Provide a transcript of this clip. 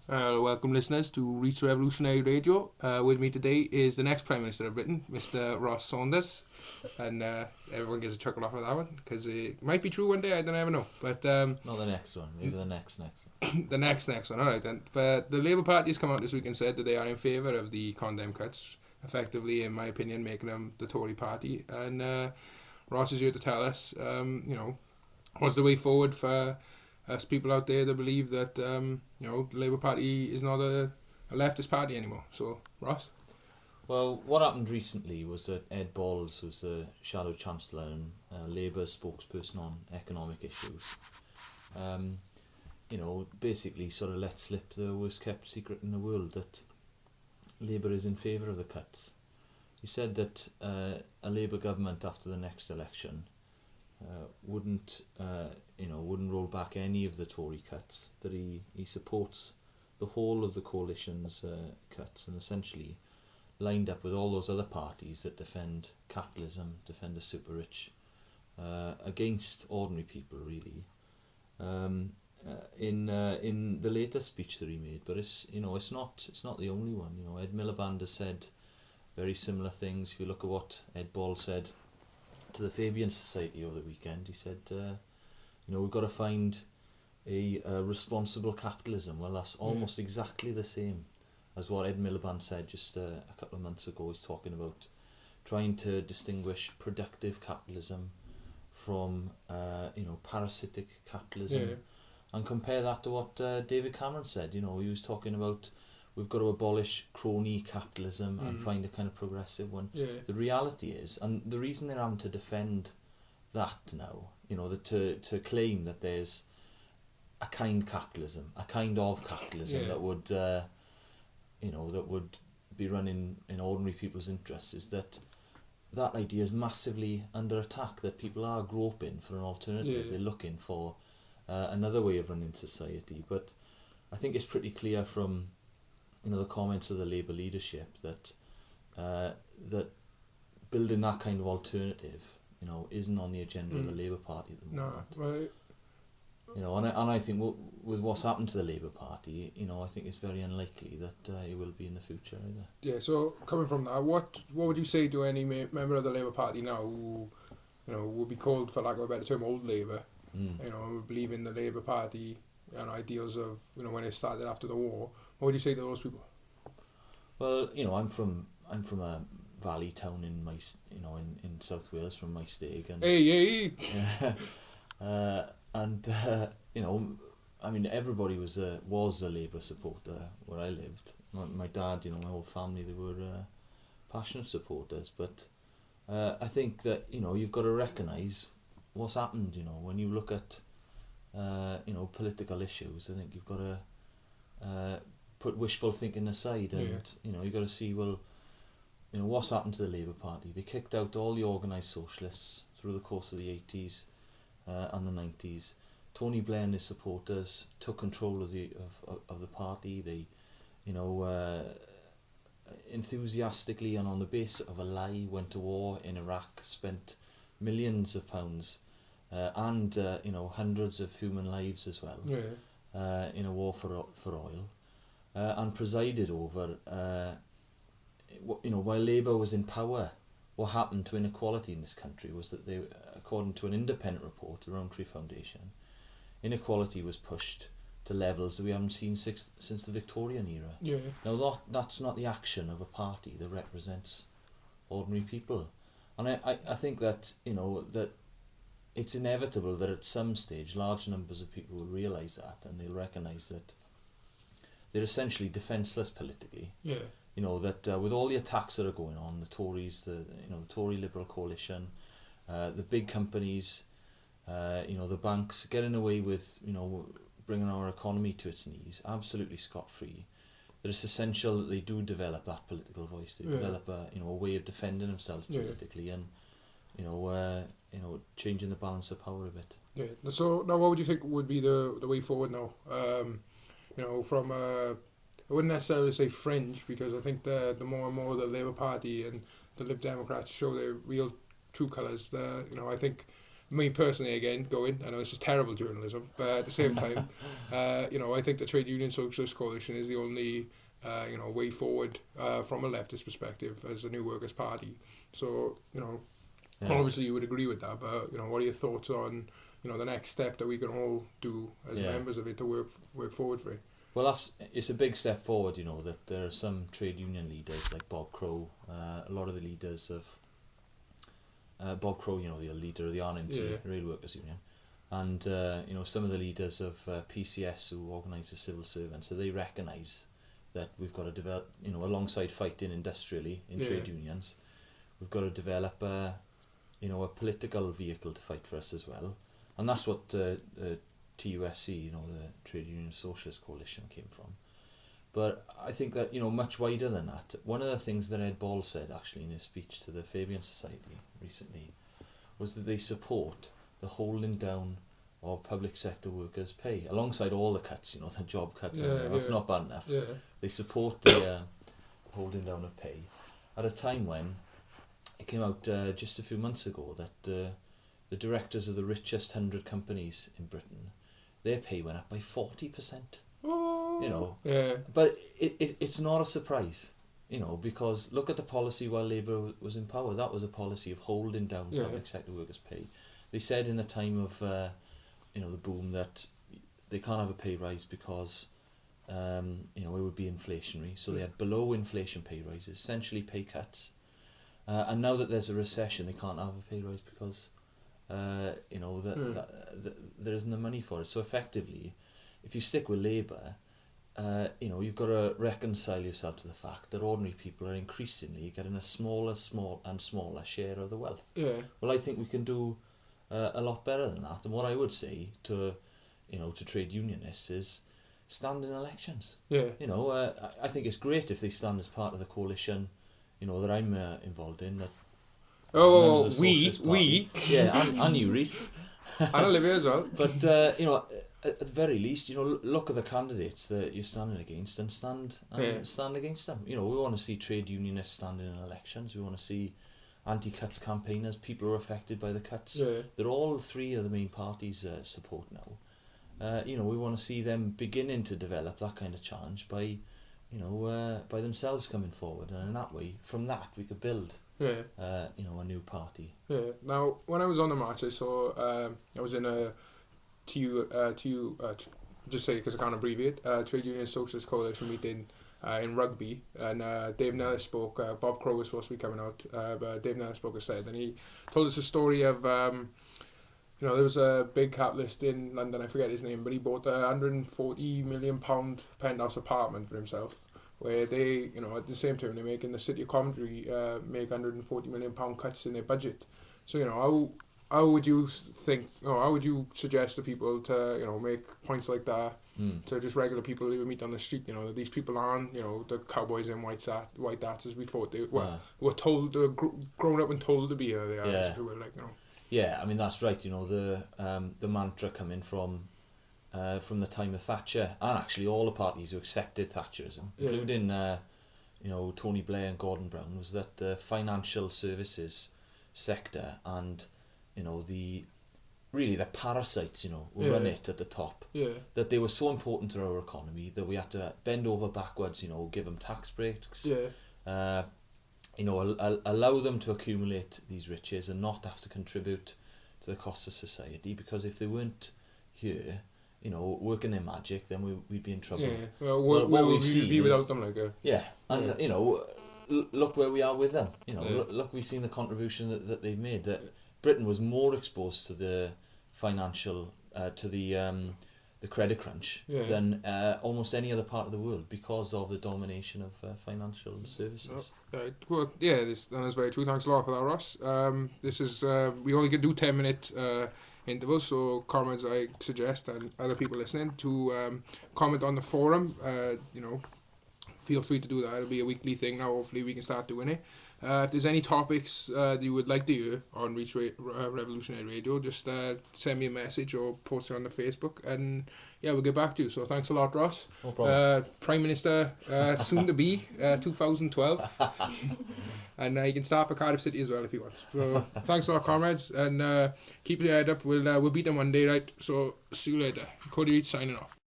Welcome listeners to Reats Revolutionary Radio. With me today is the next Prime Minister of Britain, Mr. Ross Saunders. And everyone gets a chuckle off of that one, because it might be true one day, I don't ever know. But not the next one, maybe the next one. the next one, alright then. But the Labour Party has come out this week and said that they are in favour of the ConDem cuts, effectively, in my opinion, making them the Tory party. And Ross is here to tell us, what's the way forward for us people out there that believe that the Labour Party is not a leftist party anymore. So, Ross? Well, what happened recently was that Ed Balls, who's the Shadow Chancellor and Labour spokesperson on economic issues, basically sort of let slip the worst kept secret in the world, that Labour is in favour of the cuts. He said that a Labour government after the next election wouldn't roll back any of the Tory cuts, that he supports the whole of the coalition's cuts, and essentially lined up with all those other parties that defend capitalism, defend the super rich, against ordinary people, really. In the latest speech that he made, but it's not the only one. Ed Miliband has said very similar things. If you look at what Ed Ball said to the Fabian Society over the weekend, he said, we've got to find a responsible capitalism. Well, that's almost exactly the same as what Ed Miliband said just a couple of months ago. He's talking about trying to distinguish productive capitalism from parasitic capitalism, and compare that to what David Cameron said. He was talking about we've got to abolish crony capitalism and find a kind of progressive one. The reality is, and the reason they're having to defend that now, to claim that there's a kind capitalism, a kind of capitalism that would be running in ordinary people's interests, is that idea is massively under attack, that people are groping for an alternative. They're looking for another way of running society. But I think it's pretty clear from the comments of the Labour leadership that that building that kind of alternative, isn't on the agenda of the Labour Party at the moment. No, right. And I think with what's happened to the Labour Party, I think it's very unlikely that it will be in the future either. Yeah. So coming from that, what would you say to any member of the Labour Party now who, would be called, for lack of a better term, old Labour? And would believe in the Labour Party and ideals of when it started after the war. What would you say to those people? Well, I'm from a valley town in my in South Wales, from my stag, and everybody was a Labour supporter where I lived. My dad, my whole family, they were passionate supporters. But I think that you've got to recognise what's happened. When you look at political issues, I think you've got to put wishful thinking aside, and you've got to see, what's happened to the Labour Party. They kicked out all the organised socialists through the course of the 80s and the 90s. Tony Blair and his supporters took control of the party. They enthusiastically and on the basis of a lie went to war in Iraq, spent millions of pounds and hundreds of human lives as well in a war for oil, and presided over while Labour was in power. What happened to inequality in this country was that they, according to an independent report, the Rowntree Foundation, inequality was pushed to levels that we haven't seen since the Victorian era. Now that's not the action of a party that represents ordinary people. And I think that that it's inevitable that at some stage large numbers of people will realise that, and they'll recognise that they're essentially defenceless politically. That with all the attacks that are going on, the Tories, the Tory Liberal coalition, the big companies, the banks getting away with bringing our economy to its knees absolutely scot-free, that it's essential that they do develop that political voice. They develop a way of defending themselves politically, and changing the balance of power a bit. So now, what would you think would be the way forward now? From I wouldn't necessarily say fringe, because I think the more and more the Labour Party and the Lib Democrats show their real true colours, I think me personally, again, I know this is terrible journalism, but at the same time, I think the Trade Union Socialist Coalition is the only, way forward from a leftist perspective as a New Workers' Party. So, obviously you would agree with that, but, what are your thoughts on, the next step that we can all do as members of it to work forward for it? Well, it's a big step forward, that there are some trade union leaders like Bob Crow, a lot of the leaders of Bob Crow, the leader of the RMT, Rail Workers Union, and some of the leaders of PCS who organise the civil servants. So they recognise that we've got to develop, alongside fighting industrially in trade unions, we've got to develop a political vehicle to fight for us as well, and that's what TUSC, the Trade Union Socialist Coalition, came from. But I think that, much wider than that, one of the things that Ed Ball said actually in his speech to the Fabian Society recently was that they support the holding down of public sector workers' pay, alongside all the cuts, the job cuts, that's not bad enough. Yeah. They support the holding down of pay at a time when it came out just a few months ago that the directors of the richest 100 companies in Britain, their pay went up by 40%. But it's not a surprise, because look at the policy while Labour was in power. That was a policy of holding down public sector workers' pay. They said in the time of the boom that they can't have a pay rise because it would be inflationary. So they had below inflation pay rises, essentially pay cuts. And now that there's a recession, they can't have a pay rise because there isn't the money for it. So effectively, if you stick with Labour, you've got to reconcile yourself to the fact that ordinary people are increasingly getting a smaller share of the wealth. Yeah. Well, I think we can do a lot better than that. And what I would say to trade unionists is stand in elections. Yeah. I think it's great if they stand as part of the coalition, that I'm involved in. That we. Yeah, and you, Reese. And Olivia as well. But at the very least, look at the candidates that you're standing against and stand against them. We want to see trade unionists standing in elections. We want to see anti-cuts campaigners, people who are affected by the cuts. Yeah. That all three of the main parties support now. We want to see them beginning to develop that kind of challenge by themselves coming forward, and in that way, from that we could build a new party. Yeah. Now, when I was on the march, I saw I was in a just say because I can't abbreviate, Trade Union Socialist Coalition meeting in Rugby, and Dave Nellis spoke. Bob Crow was supposed to be coming out, but Dave Nellis spoke instead, and he told us a story of there was a big capitalist in London, I forget his name, but he bought a £140 million penthouse apartment for himself, where they, at the same time, they make in the City of Coventry make £140 million cuts in their budget. So, how would you think, how would you suggest to people to, make points like that to just regular people who meet on the street, that these people aren't, the cowboys in white hats as we thought they were told, grown up and told to be here, they are, if you will, Yeah, I mean, that's right, the mantra coming from the time of Thatcher, and actually all the parties who accepted Thatcherism, including, Tony Blair and Gordon Brown, was that the financial services sector and, the parasites, who run it at the top, that they were so important to our economy that we had to bend over backwards, give them tax breaks, allow them to accumulate these riches and not have to contribute to the cost of society, because if they weren't here, working their magic, then we'd be in trouble. Yeah, well, what we've seen be without them, look where we are with them. Look, we've seen the contribution that they've made. That Britain was more exposed to the financial, to the credit crunch than almost any other part of the world because of the domination of financial services. Well, that's very true. Thanks a lot for that, Ross. This is we only can do 10-minute intervals, so comments I suggest and other people listening to comment on the forum. Feel free to do that. It'll be a weekly thing now. Hopefully we can start doing it. If there's any topics that you would like to hear on Reats Revolutionary Radio, just send me a message or post it on the Facebook, and we'll get back to you. So thanks a lot, Ross. No problem. Prime Minister soon to be 2012. And he can start for Cardiff City as well if he wants. So thanks to our comrades, and keep your head up. We'll beat them one day, right? So see you later. Cody Reats signing off.